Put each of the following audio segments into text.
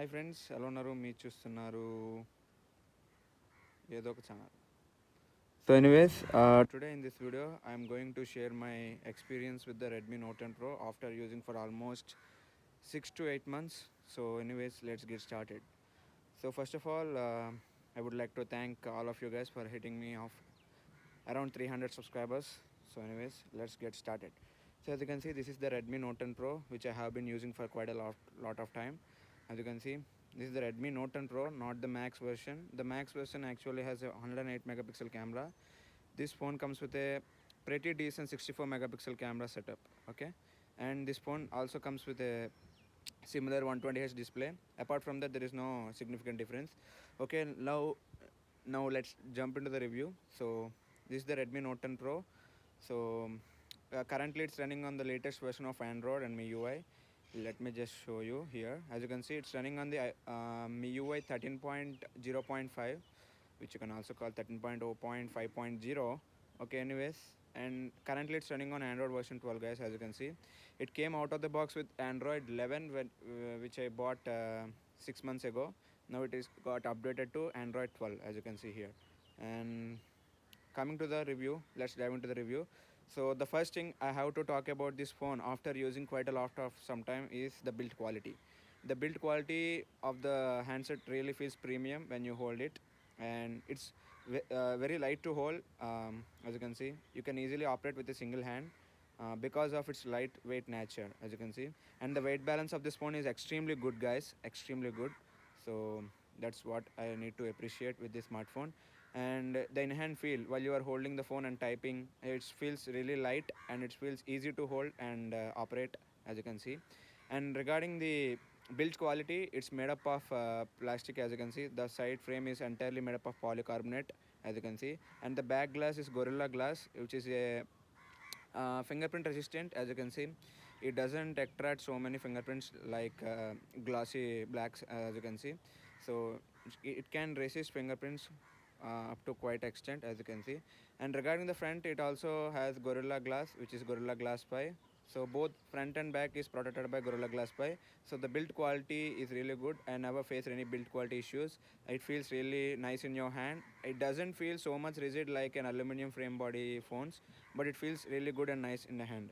Hi friends, ఎలా ఉన్నారు? మీరు చూస్తున్నారు ఏదో ఒక channel. So anyways, today in this video I am going to share my experience with the Redmi Note 10 Pro after using for almost 6 to 8 months. So anyways, let's get started. So first of all, I would like to thank all of you guys for hitting me off around 300 subscribers. So anyways, let's get started. So as you can see, this is the Redmi Note 10 Pro, which I have been using for quite a lot of time. As you can see, this is the Redmi Note 10 Pro, not the Max version. The Max version actually has a 108 megapixel camera. This phone comes with a pretty decent 64 megapixel camera setup. Okay, and this phone also comes with a similar 120Hz display. Apart from that, there is no significant difference. Okay, now let's jump into the review. So this is the Redmi Note 10 Pro. So currently it's running on the latest version of Android and MIUI. Let me just show you here. As you can see, it's running on the MIUI 13.0.5, which you can also call 13.0.5.0. Okay, anyways, and currently it's running on Android version 12, guys. As you can see, it came out of the box with Android 11, which I bought 6 months ago. Now it is got updated to Android 12, as you can see here. And coming to the review, let's dive into the review. So the first thing I have to talk about this phone after using quite a lot of some time is the build quality. The build quality of the handset really feels premium when you hold it, and it's very light to hold. As you can see, you can easily operate with a single hand because of its lightweight nature, as you can see. And the weight balance of this phone is extremely good, guys, extremely good. So that's what I need to appreciate with this smartphone. And the in-hand feel while you are holding the phone and typing, it feels really light and it feels easy to hold and operate, as you can see. And regarding the build quality, it's made up of plastic, as you can see. The side frame is entirely made up of polycarbonate, as you can see, and the back glass is Gorilla Glass, which is a fingerprint resistant, as you can see. It doesn't attract so many fingerprints like glossy blacks, as you can see. So it can resist fingerprints up to quite extent, as you can see. And regarding the front, it also has Gorilla Glass, which is Gorilla Glass Pi. So both front and back is protected by Gorilla Glass Pi. So the build quality is really good. I never faced any build quality issues. It feels really nice in your hand. It doesn't feel so much rigid like an aluminum frame body phones, but it feels really good and nice in the hand.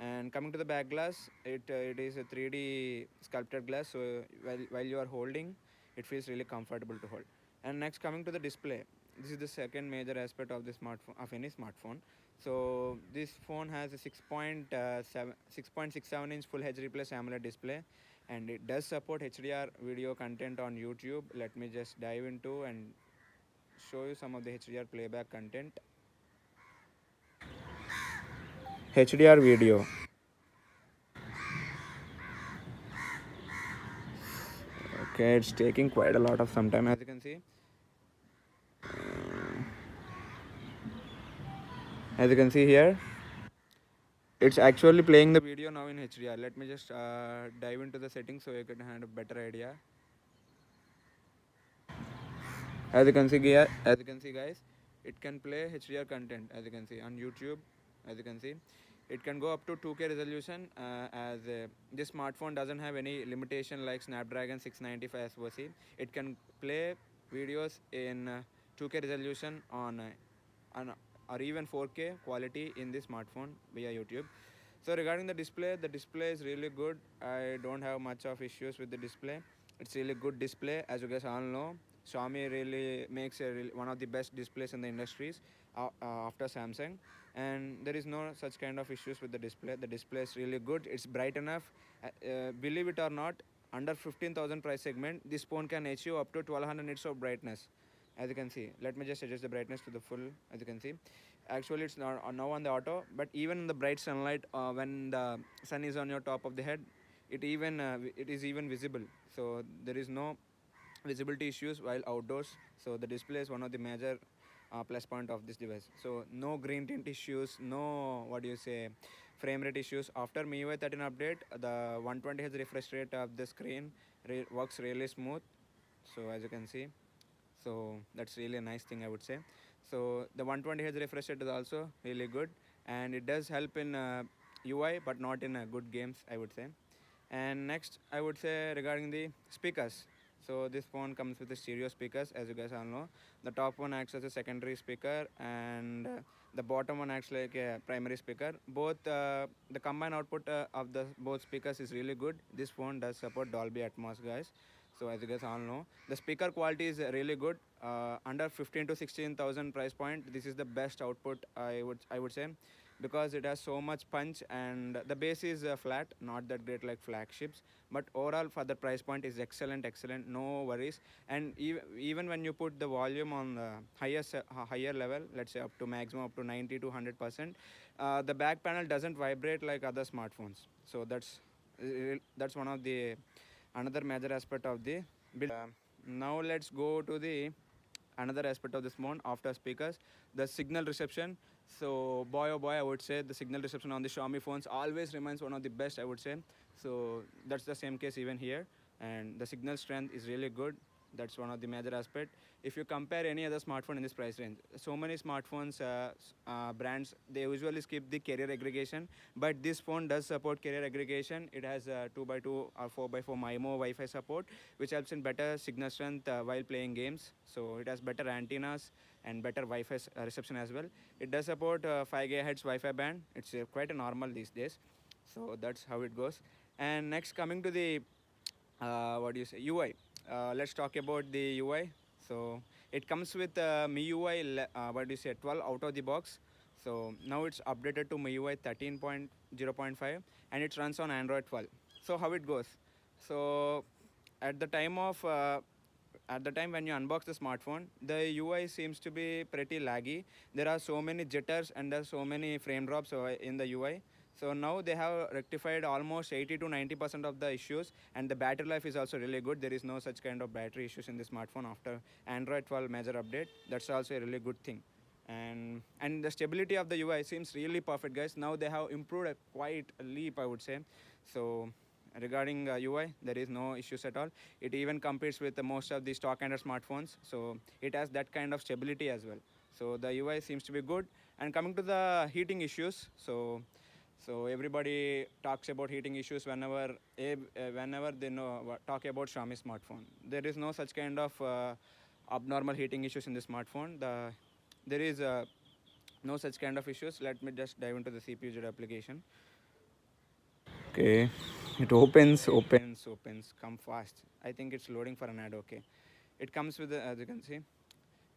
And coming to the back glass, it is a 3D sculpted glass. So while you are holding, it feels really comfortable to hold. And next, coming to the display, this is the second major aspect of the smartphone, of any smartphone. So this phone has a 6.67 inch full HD plus AMOLED display, and it does support HDR video content on YouTube. Let me just dive into and show you some of the HDR playback content. HDR video. Okay, it's taking quite a lot of some time, as you can see. As you can see here, it's actually playing the video now in HDR. Let me just dive into the settings so you can have a better idea. As you can see, guys, it can play HDR content. As you can see on YouTube, as you can see, it can go up to 2K resolution. As this smartphone doesn't have any limitation like Snapdragon 695 SoC. It can play videos in 2K resolution on or even 4K quality in this smartphone via YouTube. So regarding the display is really good. I don't have much of issues with the display. It's really good display, as you guys all know. Xiaomi really makes one of the best displays in the industries after Samsung, and there is no such kind of issues with the display. The display is really good. It's bright enough. Believe it or not, under 15,000 price segment, this phone can achieve up to 1200 nits of brightness. As you can see, let me just adjust the brightness to the full. As you can see, actually it's not now on the auto, but even in the bright sunlight, when the sun is on your top of the head, it is even visible. So there is no visibility issues while outdoors. So the display is one of the major plus point of this device. So no green tint issues, no what do you say frame rate issues. After MIUI 13 update, the 120 Hz refresh rate of the screen works really smooth. So as you can see, so that's really a nice thing, I would say. So the 120 Hz refresh rate is also really good, and it does help in UI, but not in good games, I would say. And next, I would say regarding the speakers. So this phone comes with the stereo speakers, as you guys all know. The top one acts as a secondary speaker, and the bottom one acts like a primary speaker. Both the combined output of the both speakers is really good. This phone does support Dolby Atmos, guys. So as you guys all know, the speaker quality is really good. Under 15 to 16,000 price point, this is the best output, I would say, because it has so much punch, and the bass is flat, not that great like flagships, but overall for the price point is excellent, no worries. And even when you put the volume on the higher level, let's say up to maximum up to 90 to 100%, the back panel doesn't vibrate like other smartphones. So that's one of the another major aspect of the build. Now let's go to the another aspect of this phone after speakers, the signal reception. So boy, oh boy, I would say the signal reception on the Xiaomi phones always remains one of the best, I would say. So that's the same case even here, and the signal strength is really good. That's one of the major aspect. If you compare any other smartphone in this price range, so many smartphones brands, they usually skip the carrier aggregation, but this phone does support carrier aggregation. It has 2x2 or 4x4 MIMO Wi-Fi support, which helps in better signal strength while playing games. So it has better antennas and better Wi-Fi reception as well. It does support 5 GHz Wi-Fi band. It's quite a normal these days. So that's how it goes. And next, coming to the what do you say, UI. Let's talk about the UI. So it comes with MIUI what do you say, 12 out of the box. So now it's updated to MIUI 13.0.5, and it runs on Android 12. So how it goes? So at the time of at the time when you unbox the smartphone, the UI seems to be pretty laggy. There are so many jitters and there are so many frame drops in the UI. So now they have rectified almost 80 to 90% of the issues, and the battery life is also really good. There is no such kind of battery issues in the smartphone after Android 12 major update. That's also a really good thing. And the stability of the UI seems really perfect, guys. Now they have improved quite a leap, I would say. So regarding UI, there is no issues at all. It even competes with most of the stock Android smartphones, so it has that kind of stability as well. So the UI seems to be good. And coming to the heating issues, so everybody talks about heating issues whenever they talk about Xiaomi smartphone. There is no such kind of abnormal heating issues in the smartphone. There is no such kind of issues. Let me just dive into the CPU application. Okay, it opens. Come fast. I think it's loading for an ad. Okay, it comes with as you can see.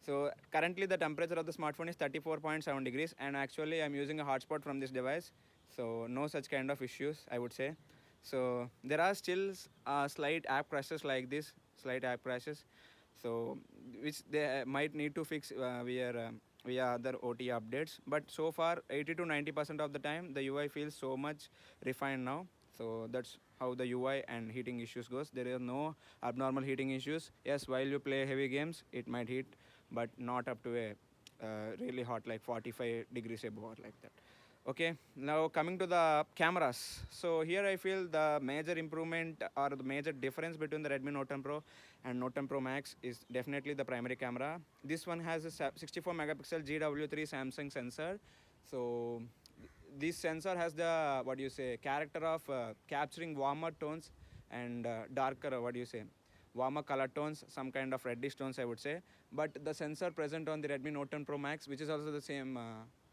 So currently the temperature of the smartphone is 34.7 degrees, and actually I'm using a hotspot from this device, so no such kind of issues, I would say. So there are still slight app crashes like this, slight app crashes, so which they might need to fix via other OT updates. But so far, 80 to 90% of the time, the UI feels so much refined now. So that's how the UI and heating issues goes. There are no abnormal heating issues. Yes, while you play heavy games, it might heat, but not up to a really hot like 45 degrees above or like that. Okay, now coming to the cameras. So here I feel the major improvement or the major difference between the Redmi Note 10 Pro and Note 10 Pro Max is definitely the primary camera. This one has a 64 megapixel GW3 Samsung sensor. So this sensor has the what do you say, character of capturing warmer tones and darker what do you say, warmer color tones, some kind of reddish tones, I would say. But the sensor present on the Redmi Note 10 Pro Max, which is also the same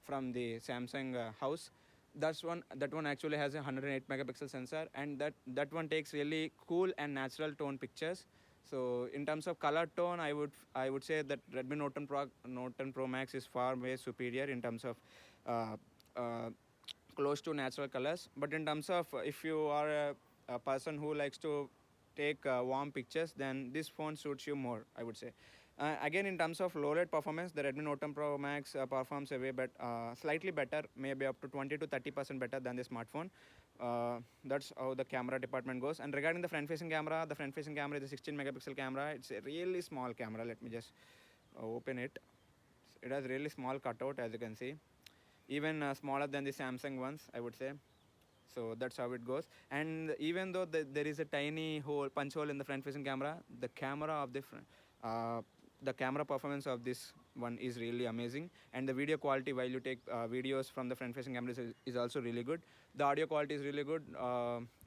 from the Samsung house, that one actually has a 108 megapixel sensor, and that one takes really cool and natural tone pictures. So in terms of color tone, I would say that Redmi Note 10 Pro Max is far way superior in terms of uh, uh, close to natural colors. But in terms of if you are a person who likes to take warm pictures, then this phone suits you more, I would say. Again, in terms of low light performance, the Redmi Note 10 Pro Max performs a way slightly better, maybe up to 20 to 30% better than the smartphone. That's how the camera department goes. And regarding the front facing camera is a 16 megapixel camera. It's a really small camera. Let me just open it. It has really small cutout, as you can see, even smaller than the Samsung ones, I would say. So that's how it goes. And even though there is a tiny punch hole in the front facing camera, uh, the camera performance of this one is really amazing, and the video quality while you take videos from the front facing camera is also really good. The audio quality is really good.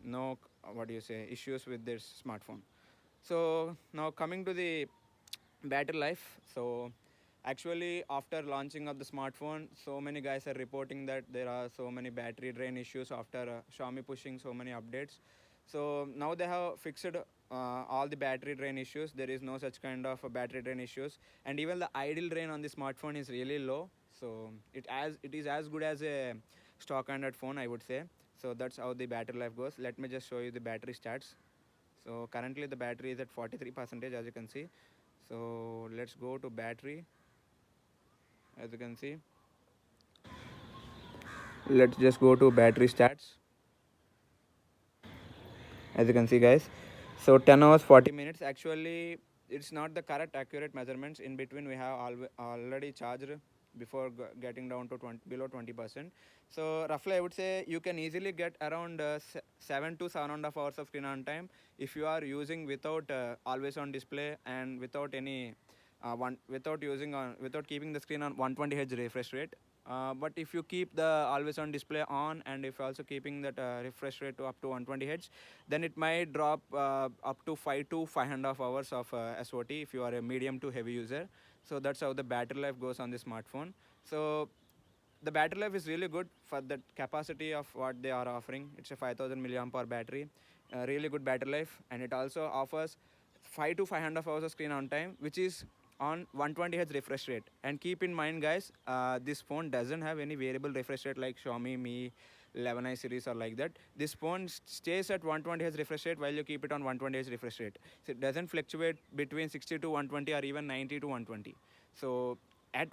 No what do you say, issues with this smartphone. So now coming to the battery life. So actually after launching of the smartphone, so many guys are reporting that there are so many battery drain issues after Xiaomi pushing so many updates. So now they have fixed all the battery drain issues. There is no such kind of battery drain issues, and even the idle drain on the smartphone is really low. So it is as good as a stock Android phone, I would say. So that's how the battery life goes. Let me just show you the battery stats. So currently the battery is at 43% as you can see. So let's go to battery. As you can see, let's just go to battery stats. As you can see, guys, so 10 hours 40 minutes. Actually it's not the correct accurate measurements. In between we have already charged before getting down to 20, below 20%. So roughly I would say you can easily get around 7 to 7.5 hours of screen on time if you are using without always on display and without any without keeping the screen on 120 Hz refresh rate. But if you keep the always on display on, and if also keeping that refresh rate to up to 120 Hz, then it might drop up to 5 to 5.5 hours of SOT if you are a medium to heavy user. So that's how the battery life goes on the smartphone. So the battery life is really good for the capacity of what they are offering. It's a 5000 milliamp hour battery, really good battery life, and it also offers 5 to 5.5 hours of screen on time, which is on 120 Hz refresh rate. And keep in mind, guys, this phone doesn't have any variable refresh rate like Xiaomi Mi 11i series or like that. This phone stays at 120 Hz refresh rate while you keep it on 120 Hz refresh rate. So it doesn't fluctuate between 60 to 120 or even 90 to 120. So at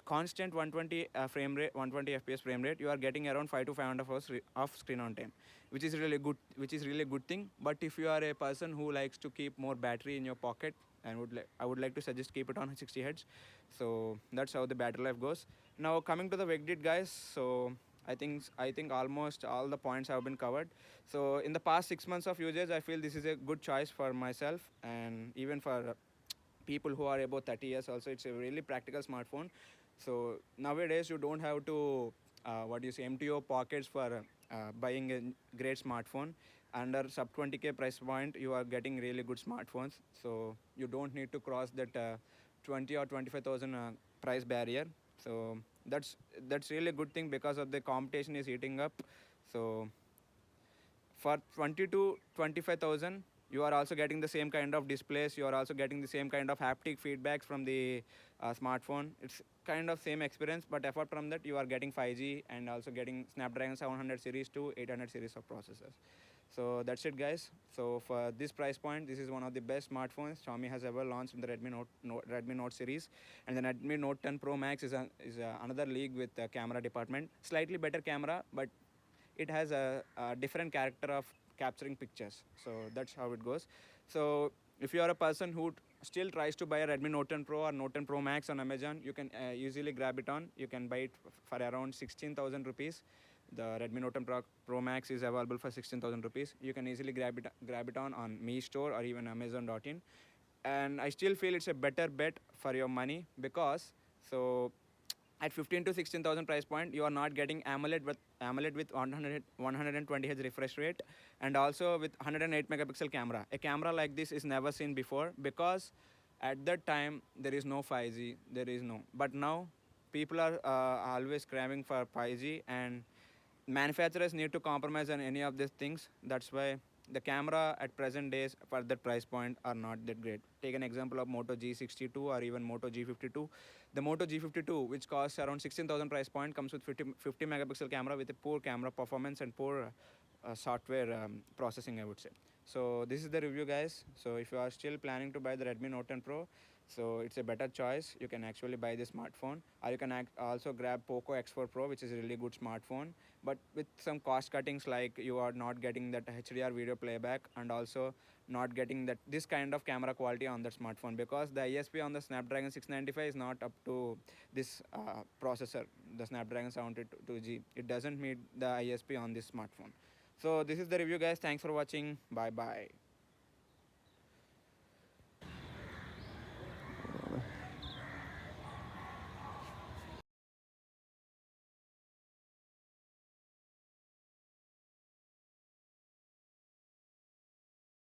constant 120 frame rate, 120 fps frame rate, you are getting around 5 to 5.5 hours of screen on time, which is really good, which is really good thing. But if you are a person who likes to keep more battery in your pocket, and I would like to suggest keep it on 60 Hz. So that's how the battery life goes. Now coming to the VEGDIT, guys. So I think almost all the points have been covered. So in the past 6 months of usage, I feel this is a good choice for myself, and even for people who are about 30 years also. It's a really practical smartphone. So nowadays you don't have to what do you say, empty your pockets for buying a great smartphone. Under sub 20k price point, you are getting really good smartphones. So you don't need to cross that 20 or 25,000 price barrier. So that's really a good thing because of the competition is heating up. So for 20 to 25,000, you are also getting the same kind of displays, you are also getting the same kind of haptic feedbacks from the smartphone. It's kind of same experience, but apart from that, you are getting 5G and also getting Snapdragon 700 series to 800 series of processors. So that's it, guys. So for this price point, this is one of the best smartphones Xiaomi has ever launched in the Redmi Note series. And the Redmi Note 10 Pro Max is another league with the camera department. Slightly better camera, but it has a different character of capturing pictures. So that's how it goes. So if you are a person who still tries to buy a Redmi Note 10 Pro or Note 10 Pro Max on Amazon, you can easily grab it on. You can buy it for around 16,000 rupees. The Redmi Note 10 Pro Max is available for 16,000 rupees. You can easily grab it on Mi Store or even Amazon.in. And I still feel it's a better bet for your money because so at 15 to 16,000 price point, you are not getting AMOLED with 120 Hz refresh rate, and also with 108 megapixel camera. A camera like this is never seen before because at that time there is no 5G, there is no. But now people are always craving for 5G, and manufacturers need to compromise on any of these things. That's why the camera at present days for that price point are not that great. Take an example of Moto G62 or even Moto G52. The Moto G52, which costs around 16,000 price point, comes with 50 megapixel camera with a poor camera performance and poor software processing, I would say. So this is the review, guys. So if you are still planning to buy the Redmi Note 10 Pro, so it's a better choice. You can actually buy this smartphone, or you can also grab Poco X4 Pro, which is a really good smartphone, but with some cost cuttings, like you are not getting that HDR video playback, and also not getting that this kind of camera quality on that smartphone, because the ISP on the Snapdragon 695 is not up to this processor, the Snapdragon 722G. It doesn't meet the ISP on this smartphone. So this is the review, guys. Thanks for watching. Bye bye.